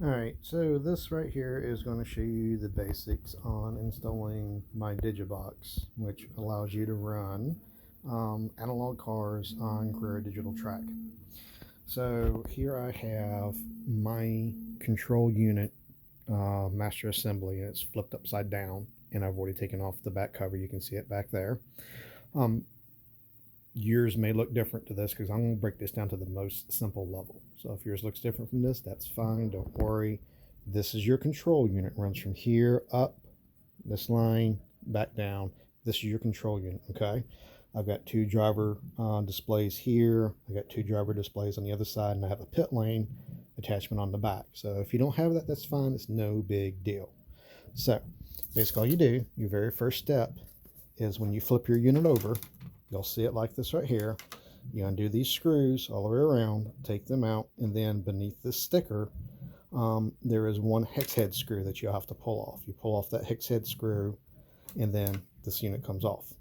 Alright, so this right here is going to show you the basics on installing my Digibox, which allows you to run analog cars on Carrera Digital Track. So here I have my control unit master assembly, and it's flipped upside down, and I've already taken off the back cover. You can see it back there. Yours may look different to this because I'm going to break this down to the most simple level. So if yours looks different from this, that's fine. Don't worry. This is your control unit. It runs from here up this line back down. This is your control unit. Okay. I've got two driver displays here. I got two driver displays on the other side, and I have a pit lane attachment on the back. So if you don't have that, that's fine. It's no big deal. So basically all you do, your very first step is when you flip your unit over, you'll see it like this right here. You undo these screws all the way around, take them out, and then beneath this sticker, there is one hex head screw that you have to pull off. You pull off that hex head screw, and then this unit comes off.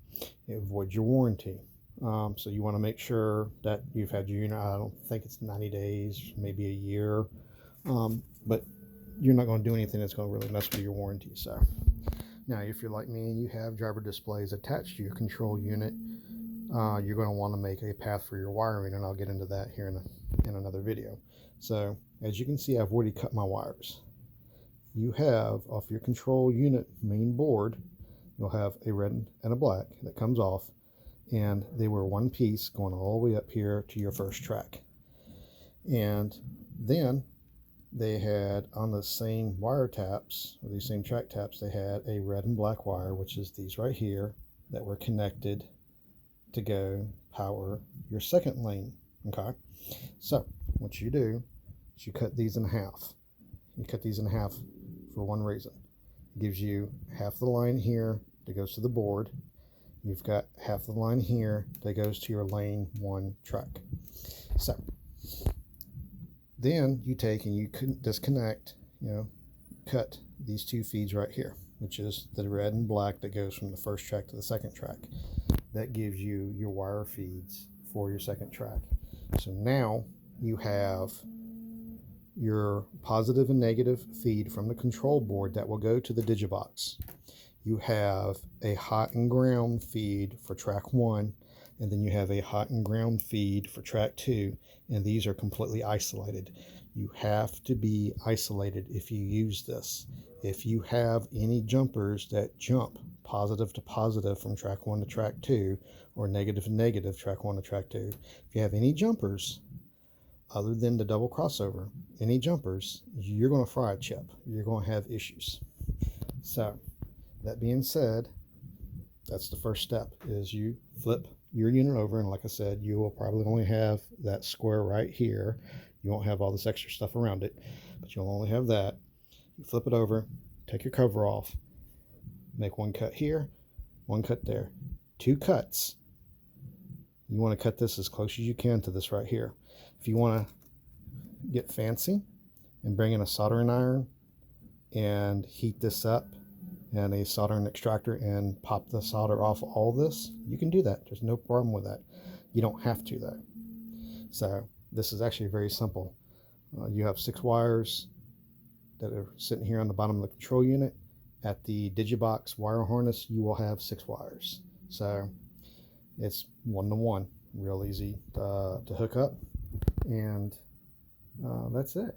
It voids your warranty. So you want to make sure that you've had your unit, I don't think it's 90 days, maybe a year, but you're not going to do anything that's going to really mess with your warranty. So now, if you're like me and you have driver displays attached to your control unit, you're going to want to make a path for your wiring, and I'll get into that here in another video. So as you can see, I've already cut my wires. You have off your control unit main board, you'll have a red and a black that comes off, and they were one piece going all the way up here to your first track. And then they had on the same wire taps, or these same track taps, they had a red and black wire, which is these right here, that were connected to go power your second lane. Okay, so what you do is you cut these in half. You cut these in half for one reason. It gives you half the line here that goes to the board. You've got half the line here that goes to your lane 1 track. So then you take and you can disconnect, cut these two feeds right here, which is the red and black that goes from the first track to the second track. That gives you your wire feeds for your second track. So now you have your positive and negative feed from the control board that will go to the Digibox. You have a hot and ground feed for track 1, and then you have a hot and ground feed for track 2, and these are completely isolated. You have to be isolated if you use this. If you have any jumpers that jump positive to positive from track 1 to track 2, or negative to negative track 1 to track 2, if you have any jumpers other than the double crossover, any jumpers, you're going to fry a chip. You're going to have issues. So that being said, that's the first step, is you flip your unit over, and like I said, you will probably only have that square right here. You won't have all this extra stuff around it, but you'll only have that. You flip it over, take your cover off, make one cut here, one cut there, two cuts. You want to cut this as close as you can to this right here. If you want to get fancy and bring in a soldering iron and heat this up, and a soldering extractor, and pop the solder off all this, you can do that. There's no problem with that. You don't have to though. So this is actually very simple. You have 6 wires that are sitting here on the bottom of the control unit. At the Digibox wire harness, you will have 6 wires. So it's 1-to-1, real easy to hook up, and that's it.